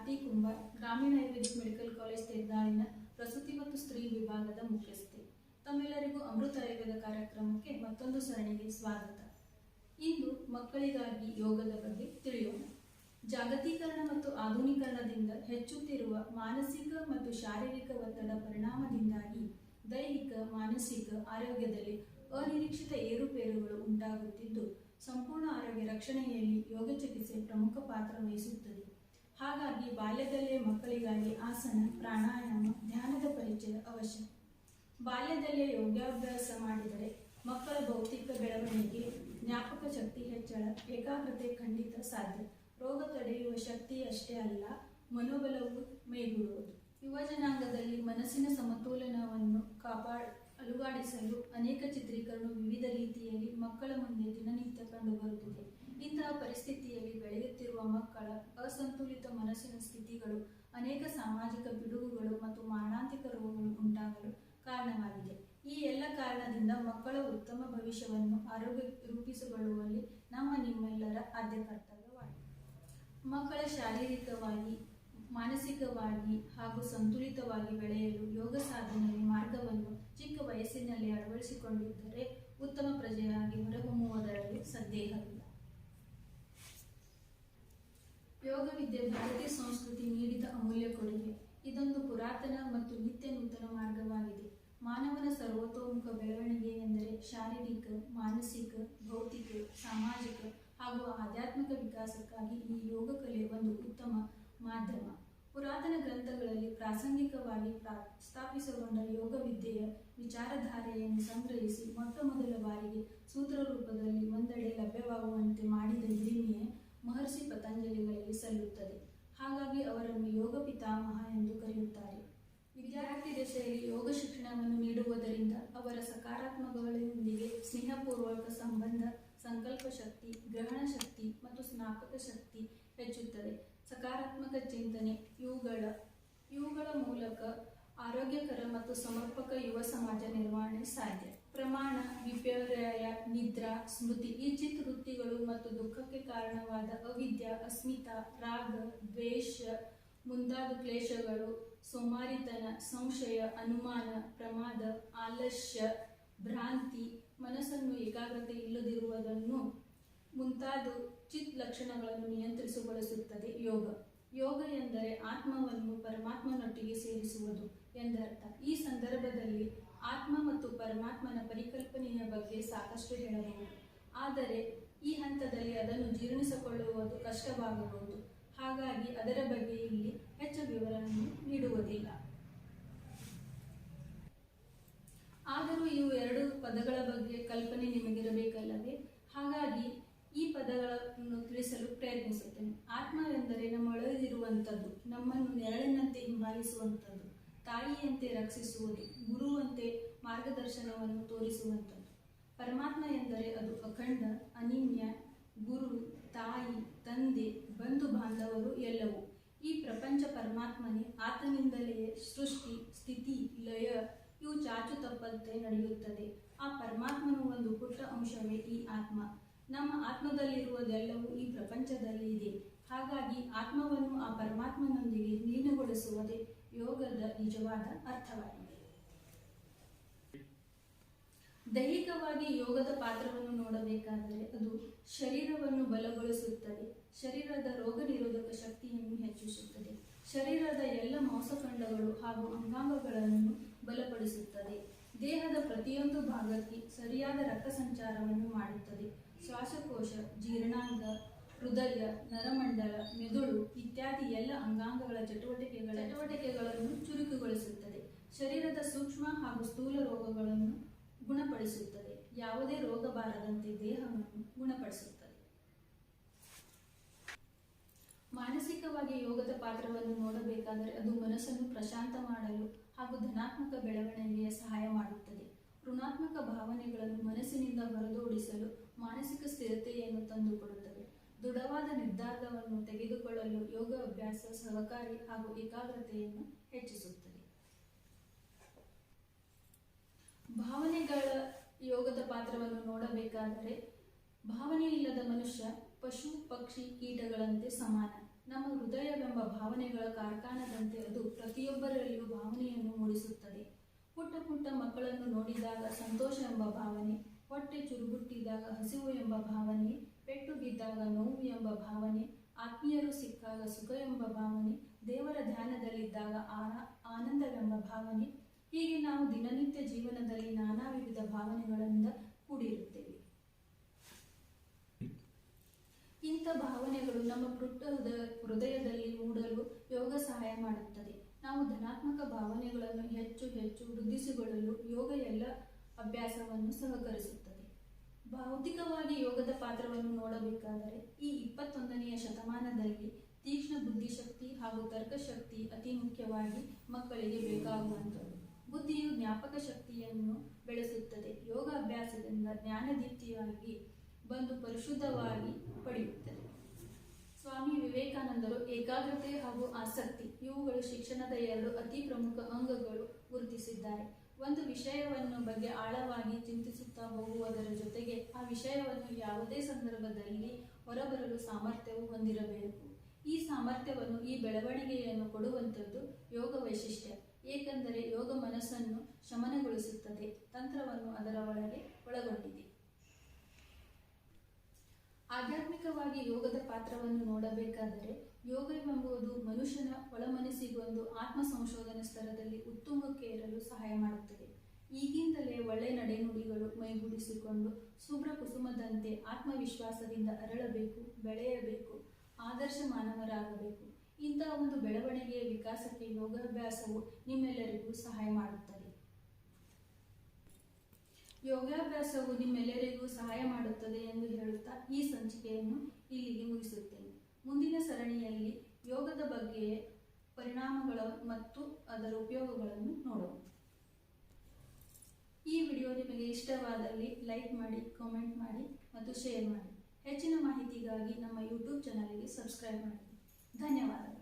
ಆರತಿ ಕುಂಬಾರ್, ಗ್ರಾಮೀಣ Ayurvedic medical college ತೆರ್ದಾಳಿನ ಪ್ರಸೂತಿ ಮತ್ತು ಸ್ತ್ರೀ ವಿಭಾಗದ ಮುಖ್ಯಸ್ಥೆ. ತಮ್ಮೆಲ್ಲರಿಗೂ ಅಮೃತ ಆಯುರ್ವೇದ ಕಾರ್ಯಕ್ರಮಕ್ಕೆ ಮತ್ತೊಂದು ಸರಣಿಗೆ ಸ್ವಾಗತ. ಇಂದು ಮಕ್ಕಳಿಗಾಗಿ ಯೋಗದ ಬಗ್ಗೆ ತಿಳಿಯೋಣ. ಜಾಗತೀಕರಣ ಮತ್ತು ಆಧುನೀಕರಣದಿಂದ ಹೆಚ್ಚುತ್ತಿರುವ ಮಾನಸಿಕ ಮತ್ತು ಶಾರೀರಿಕ ಒತ್ತಡ ಪರಿಣಾಮದಿಂದಾಗಿ ದೈಹಿಕ ಮಾನಸಿಕ ಆರೋಗ್ಯದಲ್ಲಿ ಅನಿರೀಕ್ಷಿತ ಏರುಪೇರುಗಳು ಉಂಟಾಗುತ್ತಿದ್ದು, ಸಂಪೂರ್ಣ ಆರೋಗ್ಯ ರಕ್ಷಣೆಯಲ್ಲಿ ಯೋಗ ಚಿಕಿತ್ಸೆ ಪ್ರಮುಖ ಪಾತ್ರ ವಹಿಸುತ್ತದೆ. ಹಾಗಾಗಿ ಬಾಲ್ಯದಲ್ಲೇ ಮಕ್ಕಳಿಗಾಗಿ ಆಸನ, ಪ್ರಾಣಾಯಾಮ, ಧ್ಯಾನದ ಪರಿಚಯ ಅವಶ್ಯ. ಬಾಲ್ಯದಲ್ಲೇ ಯೋಗಾಭ್ಯಾಸ ಮಾಡಿದರೆ ಮಕ್ಕಳ ಭೌತಿಕ ಬೆಳವಣಿಗೆ, ಜ್ಞಾಪಕ ಶಕ್ತಿ ಹೆಚ್ಚಳ, ಏಕಾಗ್ರತೆ ಖಂಡಿತ ಸಾಧ್ಯ. ರೋಗ ತಡೆಯುವ ಶಕ್ತಿಯಷ್ಟೇ ಅಲ್ಲ, ಮನೋಬಲವು ಮೈಗೂಡುವುದು. ಯುವಜನಾಂಗದಲ್ಲಿ ಮನಸ್ಸಿನ ಸಮತೋಲನವನ್ನು ಅಲುಗಾಡಿಸಲು ಅನೇಕ ಚಿತ್ರೀಕರಣಗಳು ವಿವಿಧ ರೀತಿಯಲ್ಲಿ ಮಕ್ಕಳ ಮುಂದೆ ದಿನನಿತ್ಯ ಕಂಡುಬರುತ್ತಿದೆ. ಇಂತಹ ಪರಿಸ್ಥಿತಿಯಲ್ಲಿ ಬೆಳೆಯುತ್ತಿರುವ ಮಕ್ಕಳ ಅಸಂತುಲಿತ ಮನಸ್ಸಿನ ಸ್ಥಿತಿಗಳು ಅನೇಕ ಸಾಮಾಜಿಕ ಪಿಡುಗುಗಳು ಮತ್ತು ಮಾರಣಾಂತಿಕ ರೋಗಗಳು ಉಂಟಾಗಲು ಕಾರಣವಾಗಿದೆ. ಈ ಎಲ್ಲ ಕಾರಣದಿಂದ ಮಕ್ಕಳ ಉತ್ತಮ ಭವಿಷ್ಯವನ್ನು ಆರೋಗ್ಯ ರೂಪಿಸಿಕೊಳ್ಳುವಲ್ಲಿ ನಿಮ್ಮೆಲ್ಲರ ಆದ್ಯ ಕರ್ತವ್ಯವಾಗಿದೆ. ಮಕ್ಕಳ ಶಾರೀರಿಕವಾಗಿ, ಮಾನಸಿಕವಾಗಿ ಹಾಗೂ ಸಂತುಲಿತವಾಗಿ ಬೆಳೆಯಲು ಯೋಗ ಸಾಧನೆಯ ಮಾರ್ಗವನ್ನು ಚಿಕ್ಕ ವಯಸ್ಸಿನಲ್ಲಿ ಅಳವಡಿಸಿಕೊಂಡಿದ್ದರೆ ಉತ್ತಮ ಪ್ರಜೆಯಾಗಿ ಹೊರಹೊಮ್ಮುವುದರಲ್ಲಿ ಸಂದೇಹವಿಲ್ಲ. ಯೋಗ ವಿದ್ಯೆ ಭಾರತೀಯ ಸಂಸ್ಕೃತಿ ನೀಡಿದ ಅಮೂಲ್ಯ ಕೊಡುಗೆ. ಇದೊಂದು ಪುರಾತನ ಮತ್ತು ನಿತ್ಯ ನೂತನ ಮಾರ್ಗವಾಗಿದೆ. ಮಾನವನ ಸರ್ವತೋಮುಖ ಬೆಳವಣಿಗೆ ಎಂದರೆ ಶಾರೀರಿಕ, ಮಾನಸಿಕ, ಭೌತಿಕ, ಸಾಮಾಜಿಕ ಹಾಗೂ ಆಧ್ಯಾತ್ಮಿಕ ವಿಕಾಸಕ್ಕಾಗಿ ಈ ಯೋಗ ಕಲೆ ಒಂದು ಉತ್ತಮ ಮಾಧ್ಯಮ. ಪುರಾತನ ಗ್ರಂಥಗಳಲ್ಲಿ ಪ್ರಾಸಂಗಿಕವಾಗಿ ಸ್ಥಾಪಿಸಗೊಂಡ ಯೋಗ ವಿದ್ಯೆಯ ವಿಚಾರಧಾರೆಯನ್ನು ಸಂಗ್ರಹಿಸಿ ಮೊದಲ ಬಾರಿಗೆ ಸೂತ್ರ ರೂಪದಲ್ಲಿ ಒಂದೆಡೆ ಲಭ್ಯವಾಗುವಂತೆ ಮಾಡಿದ ಹಿರಿಮೆಯೇ ಮಹರ್ಷಿ ಪತಂಜಲಿಗಳಿಗೆ ಸಲ್ಲುತ್ತದೆ. ಹಾಗಾಗಿ ಅವರನ್ನು ಯೋಗ ಪಿತಾಮಹ ಎಂದು ಕರೆಯುತ್ತಾರೆ. ವಿದ್ಯಾರ್ಥಿ ದಶೆಯಲ್ಲಿ ಯೋಗ ಶಿಕ್ಷಣವನ್ನು ನೀಡುವುದರಿಂದ ಅವರ ಸಕಾರಾತ್ಮಕಗಳೊಂದಿಗೆ ಸ್ನೇಹಪೂರ್ವಕ ಸಂಬಂಧ, ಸಂಕಲ್ಪ ಶಕ್ತಿ, ಗ್ರಹಣ ಶಕ್ತಿ ಮತ್ತು ಸ್ನಾಪಕ ಶಕ್ತಿ ಹೆಚ್ಚುತ್ತದೆ. ಸಕಾರಾತ್ಮಕ ಚಿಂತನೆ ಇವುಗಳ ಮೂಲಕ ಆರೋಗ್ಯಕರ ಮತ್ತು ಸಮರ್ಪಕ ಯುವ ಸಮಾಜ ನಿರ್ವಹಣೆ ಸಾಧ್ಯ. ಪ್ರಮಾಣ, ವಿಪರ್ಯಯ, ನಿದ್ರಾ, ಸ್ಮೃತಿ ಈ ಚಿತ್ತವೃತ್ತಿಗಳು ಮತ್ತು ದುಃಖಕ್ಕೆ ಕಾರಣವಾದ ಅವಿದ್ಯಾ, ಅಸ್ಮಿತಾ, ರಾಗ, ದ್ವೇಷ ಮುಂತಾದ ಕ್ಲೇಶಗಳು, ಸೋಮಾರಿತನ, ಸಂಶಯ, ಅನುಮಾನ, ಪ್ರಮಾದ, ಆಲಸ್ಯ, ಭ್ರಾಂತಿ, ಮನಸ್ಸನ್ನು ಏಕಾಗ್ರತೆ ಇಲ್ಲದಿರುವುದನ್ನು ಮುಂತಾದ ಚಿತ್ ಲಕ್ಷಣಗಳನ್ನು ನಿಯಂತ್ರಿಸಿಗೊಳಿಸುತ್ತದೆ ಯೋಗ. ಯೋಗ ಎಂದರೆ ಆತ್ಮವನ್ನು ಪರಮಾತ್ಮನೊಟ್ಟಿಗೆ ಸೇರಿಸುವುದು ಎಂದರ್ಥ. ಈ ಸಂದರ್ಭದಲ್ಲಿ ಆತ್ಮ ಮತ್ತು ಪರಮಾತ್ಮನ ಪರಿಕಲ್ಪನೆಯ ಬಗ್ಗೆ ಸಾಕಷ್ಟು ಹೇಳಬಹುದು. ಆದರೆ ಈ ಹಂತದಲ್ಲಿ ಅದನ್ನು ಜೀರ್ಣಿಸಿಕೊಳ್ಳುವುದು ಕಷ್ಟವಾಗಬಹುದು. ಹಾಗಾಗಿ ಅದರ ಬಗ್ಗೆ ಇಲ್ಲಿ ಹೆಚ್ಚು ವಿವರಣೆ ನೀಡುವುದಿಲ್ಲ. ಆದರೂ ಇವು ಎರಡು ಪದಗಳ ಬಗ್ಗೆ ಕಲ್ಪನೆ ನಿಮಗಿರಬೇಕಲ್ಲವೇ? ಹಾಗಾಗಿ ಈ ಪದಗಳನ್ನು ತಿಳಿಸಲು ಪ್ರಯತ್ನಿಸುತ್ತೇನೆ. ಆತ್ಮವೆಂದರೆ ನಮ್ಮೊಳಗಿರುವಂಥದ್ದು, ನಮ್ಮನ್ನು ನೆರಳಿನಂತೆ ಹಿಂಬಾಲಿಸುವಂಥದ್ದು, ತಾಯಿಯಂತೆ ರಕ್ಷಿಸುವುದು, ಗುರುವಂತೆ ಮಾರ್ಗದರ್ಶನವನ್ನು ತೋರಿಸುವಂಥದ್ದು. ಪರಮಾತ್ಮ ಎಂದರೆ ಅದು ಅಖಂಡ, ಅನಿನ್ಯ, ಗುರು, ತಾಯಿ, ತಂದೆ, ಬಂಧು ಬಾಂಧವರು ಎಲ್ಲವೂ. ಈ ಪ್ರಪಂಚ ಪರಮಾತ್ಮನೇ. ಆತನಿಂದಲೇ ಸೃಷ್ಟಿ, ಸ್ಥಿತಿ, ಲಯ ಇವು ಚಾಚು ತಪ್ಪದಂತೆ ನಡೆಯುತ್ತದೆ. ಆ ಪರಮಾತ್ಮನು ಒಂದು ಪುಟ್ಟ ಅಂಶವೇ ಈ ಆತ್ಮ. ನಮ್ಮ ಆತ್ಮದಲ್ಲಿರುವುದೆಲ್ಲವೂ ಈ ಪ್ರಪಂಚದಲ್ಲಿ ಇದೆ. ಹಾಗಾಗಿ ಆತ್ಮವನ್ನು ಆ ಪರಮಾತ್ಮನೊಂದಿಗೆ ಲೀನಗೊಳಿಸುವುದೇ ಯೋಗದ ನಿಜವಾದ ಅರ್ಥವಾಗಿದೆ. ದೈಹಿಕವಾಗಿ ಯೋಗದ ಪಾತ್ರವನ್ನು ನೋಡಬೇಕಾದರೆ ಅದು ಶರೀರವನ್ನು ಬಲಗೊಳಿಸುತ್ತದೆ, ಶರೀರದ ರೋಗ ನಿರೋಧಕ ಶಕ್ತಿಯನ್ನು ಹೆಚ್ಚಿಸುತ್ತದೆ, ಶರೀರದ ಎಲ್ಲ ಮಾಂಸಖಂಡಗಳು ಹಾಗೂ ಅಂಗಾಂಗಗಳನ್ನು ಬಲಪಡಿಸುತ್ತದೆ, ದೇಹದ ಪ್ರತಿಯೊಂದು ಭಾಗಕ್ಕೆ ಸರಿಯಾದ ರಕ್ತ ಸಂಚಾರವನ್ನು ಮಾಡುತ್ತದೆ, ಶ್ವಾಸಕೋಶ, ಜೀರ್ಣಾಂಗ, ಹೃದಯ, ನರಮಂಡಲ, ಮೆದುಳು ಇತ್ಯಾದಿ ಎಲ್ಲ ಅಂಗಾಂಗಗಳ ಚಟುವಟಿಕೆಗಳನ್ನು ಚುರುಕುಗೊಳಿಸುತ್ತದೆ, ಶರೀರದ ಸೂಕ್ಷ್ಮ ಹಾಗೂ ಸ್ಥೂಲ ರೋಗಗಳನ್ನು ಗುಣಪಡಿಸುತ್ತದೆ, ಯಾವುದೇ ರೋಗ ಬಾರದಂತೆ ದೇಹವನ್ನು ಗುಣಪಡಿಸುತ್ತದೆ. ಮಾನಸಿಕವಾಗಿ ಯೋಗದ ಪಾತ್ರವನ್ನು ನೋಡಬೇಕಾದರೆ ಅದು ಮನಸ್ಸನ್ನು ಪ್ರಶಾಂತ ಮಾಡಲು ಹಾಗೂ ಧನಾತ್ಮಕ ಬೆಳವಣಿಗೆಗೆ ಸಹಾಯ ಮಾಡುತ್ತದೆ. ಋಣಾತ್ಮಕ ಭಾವನೆಗಳನ್ನು ಮನಸ್ಸಿನಿಂದ ಹೊರದೋಡಿಸಲು ಮಾನಸಿಕ ಸ್ಥಿರತೆಯನ್ನು ತಂದುಕೊಡುತ್ತದೆ. ದೃಢವಾದ ನಿರ್ಧಾರವನ್ನು ತೆಗೆದುಕೊಳ್ಳಲು ಯೋಗ ಅಭ್ಯಾಸ ಸಹಕಾರಿ ಹಾಗೂ ಏಕಾಗ್ರತೆಯನ್ನು ಹೆಚ್ಚಿಸುತ್ತದೆ. ಭಾವನೆಗಳ ಯೋಗದ ಪಾತ್ರವನ್ನು ನೋಡಬೇಕಾದರೆ ಭಾವನೆ ಇಲ್ಲದ ಮನುಷ್ಯ ಪಶು, ಪಕ್ಷಿ, ಕೀಟಗಳಂತೆ ಸಮಾನ. ನಮ್ಮ ಹೃದಯವೆಂಬ ಭಾವನೆಗಳ ಕಾರ್ಖಾನದಂತೆ ಅದು ಪ್ರತಿಯೊಬ್ಬರಲ್ಲಿಯೂ ಭಾವನೆಯನ್ನು ಮೂಡಿಸುತ್ತದೆ. ಪುಟ್ಟ ಪುಟ್ಟ ಮಕ್ಕಳನ್ನು ನೋಡಿದಾಗ ಸಂತೋಷ ಎಂಬ ಭಾವನೆ, ಹೊಟ್ಟೆ ಚುರುಗುಟ್ಟಿದಾಗ ಹಸಿವು ಎಂಬ ಭಾವನೆ, ಪೆಟ್ಟು ಬಿದ್ದಾಗ ನೋವು ಎಂಬ ಭಾವನೆ, ಆತ್ಮೀಯರು ಸಿಕ್ಕಾಗ ಸುಖ ಎಂಬ ಭಾವನೆ, ದೇವರ ಧ್ಯಾನದಲ್ಲಿದ್ದಾಗ ಆನಂದವೆಂಬ ಭಾವನೆ, ಹೀಗೆ ನಾವು ದಿನನಿತ್ಯ ಜೀವನದಲ್ಲಿ ನಾನಾ ವಿವಿಧ ಭಾವನೆಗಳಿಂದ ಕೂಡಿರುತ್ತೇವೆ. ಇಂಥ ಭಾವನೆಗಳು ನಮ್ಮ ಪುಟ್ಟ ಹೃದಯದಲ್ಲಿ ಮೂಡಲು ಯೋಗ ಸಹಾಯ ಮಾಡುತ್ತದೆ. ನಾವು ಧನಾತ್ಮಕ ಭಾವನೆಗಳನ್ನು ಹೆಚ್ಚು ಹೆಚ್ಚು ವೃದ್ಧಿಸಿಕೊಳ್ಳಲು ಯೋಗ ಎಲ್ಲ ಅಭ್ಯಾಸವನ್ನು ಸಹಕರಿಸುತ್ತದೆ. ಬೌದ್ಧಿಕವಾಗಿ ಯೋಗದ ಪಾತ್ರವನ್ನು ನೋಡಬೇಕಾದರೆ ಈ 21ನೇ ಶತಮಾನದಲ್ಲಿ ತೀಕ್ಷ್ಣ ಬುದ್ಧಿಶಕ್ತಿ ಹಾಗೂ ತರ್ಕಶಕ್ತಿ ಅತಿ ಮುಖ್ಯವಾಗಿ ಮಕ್ಕಳಿಗೆ ಬೇಕಾಗುವಂಥದ್ದು. ಬುದ್ಧಿಯು ಜ್ಞಾಪಕ ಶಕ್ತಿಯನ್ನು ಬೆಳೆಸುತ್ತದೆ. ಯೋಗ ಅಭ್ಯಾಸದಿಂದ ಜ್ಞಾನದೀಪ್ತಿಯಾಗಿ ಬಂದು ಪರಿಶುದ್ಧವಾಗಿ ಪಡೆಯುತ್ತದೆ. ಸ್ವಾಮಿ ವಿವೇಕಾನಂದರು ಏಕಾಗ್ರತೆ ಹಾಗೂ ಆಸಕ್ತಿ ಇವುಗಳು ಶಿಕ್ಷಣದ 2 ಅತಿ ಪ್ರಮುಖ ಅಂಗಗಳು ಗುರುತಿಸಿದ್ದಾರೆ. ಒಂದು ವಿಷಯವನ್ನು ಬಗ್ಗೆ ಆಳವಾಗಿ ಚಿಂತಿಸುತ್ತಾ ಹೋಗುವುದರ ಜೊತೆಗೆ ಆ ವಿಷಯವನ್ನು ಯಾವುದೇ ಸಂದರ್ಭದಲ್ಲಿ ಹೊರಬರಲು ಸಾಮರ್ಥ್ಯವು ಹೊಂದಿರಬೇಕು. ಈ ಸಾಮರ್ಥ್ಯವನ್ನು ಈ ಬೆಳವಣಿಗೆಯನ್ನು ಕೊಡುವಂಥದ್ದು ಯೋಗ ವೈಶಿಷ್ಟ್ಯ. ಏಕೆಂದರೆ ಯೋಗ ಮನಸ್ಸನ್ನು ಶಮನಗೊಳಿಸುತ್ತದೆ, ತಂತ್ರವನ್ನು ಅದರ ಒಳಗೊಂಡಿದೆ. ಆಧ್ಯಾತ್ಮಿಕವಾಗಿ ಯೋಗದ ಪಾತ್ರವನ್ನು ನೋಡಬೇಕಾದರೆ ಯೋಗವೆಂಬುದು ಮನುಷ್ಯನ ಒಳಮನಸ್ಸಿಗೊಂದು ಆತ್ಮ ಸಂಶೋಧನೆ ಸ್ತರದಲ್ಲಿ ಉತ್ತುಂಗಕ್ಕೇರಲು ಸಹಾಯ ಮಾಡುತ್ತದೆ. ಈಗಿಂದಲೇ ಒಳ್ಳೆ ನಡೆನುಡಿಗಳು ಮೈಗೂಡಿಸಿಕೊಂಡು ಶುಭ್ರ ಕುಸುಮದಂತೆ ಆತ್ಮವಿಶ್ವಾಸದಿಂದ ಅರಳಬೇಕು, ಬೆಳೆಯಬೇಕು, ಆದರ್ಶ ಮಾನವರಾಗಬೇಕು. ಇಂತಹ ಒಂದು ಬೆಳವಣಿಗೆಯ ವಿಕಾಸಕ್ಕೆ ಯೋಗಾಭ್ಯಾಸವು ನಿಮ್ಮೆಲ್ಲರಿಗೂ ಸಹಾಯ ಮಾಡುತ್ತದೆ. ಯೋಗಾಭ್ಯಾಸವು ನಿಮ್ಮೆಲ್ಲರಿಗೂ ಸಹಾಯ ಮಾಡುತ್ತದೆ ಎಂದು ಹೇಳುತ್ತಾ ಈ ಸಂಚಿಕೆಯನ್ನು ಇಲ್ಲಿಗೆ ಮುಗಿಸುತ್ತೇನೆ. ಮುಂದಿನ ಸರಣಿಯಲ್ಲಿ ಯೋಗದ ಬಗ್ಗೆ ಪರಿಣಾಮಗಳು ಮತ್ತು ಅದರ ಉಪಯೋಗಗಳನ್ನು ನೋಡೋಣ. ಈ ವಿಡಿಯೋ ನಿಮಗೆ ಇಷ್ಟವಾದಲ್ಲಿ ಲೈಕ್ ಮಾಡಿ, ಕಾಮೆಂಟ್ ಮಾಡಿ ಮತ್ತು ಶೇರ್ ಮಾಡಿ. ಹೆಚ್ಚಿನ ಮಾಹಿತಿಗಾಗಿ ನಮ್ಮ ಯೂಟ್ಯೂಬ್ ಚಾನಲ್ಗೆ ಸಬ್ಸ್ಕ್ರೈಬ್ ಮಾಡಿ. ಧನ್ಯವಾದಗಳು.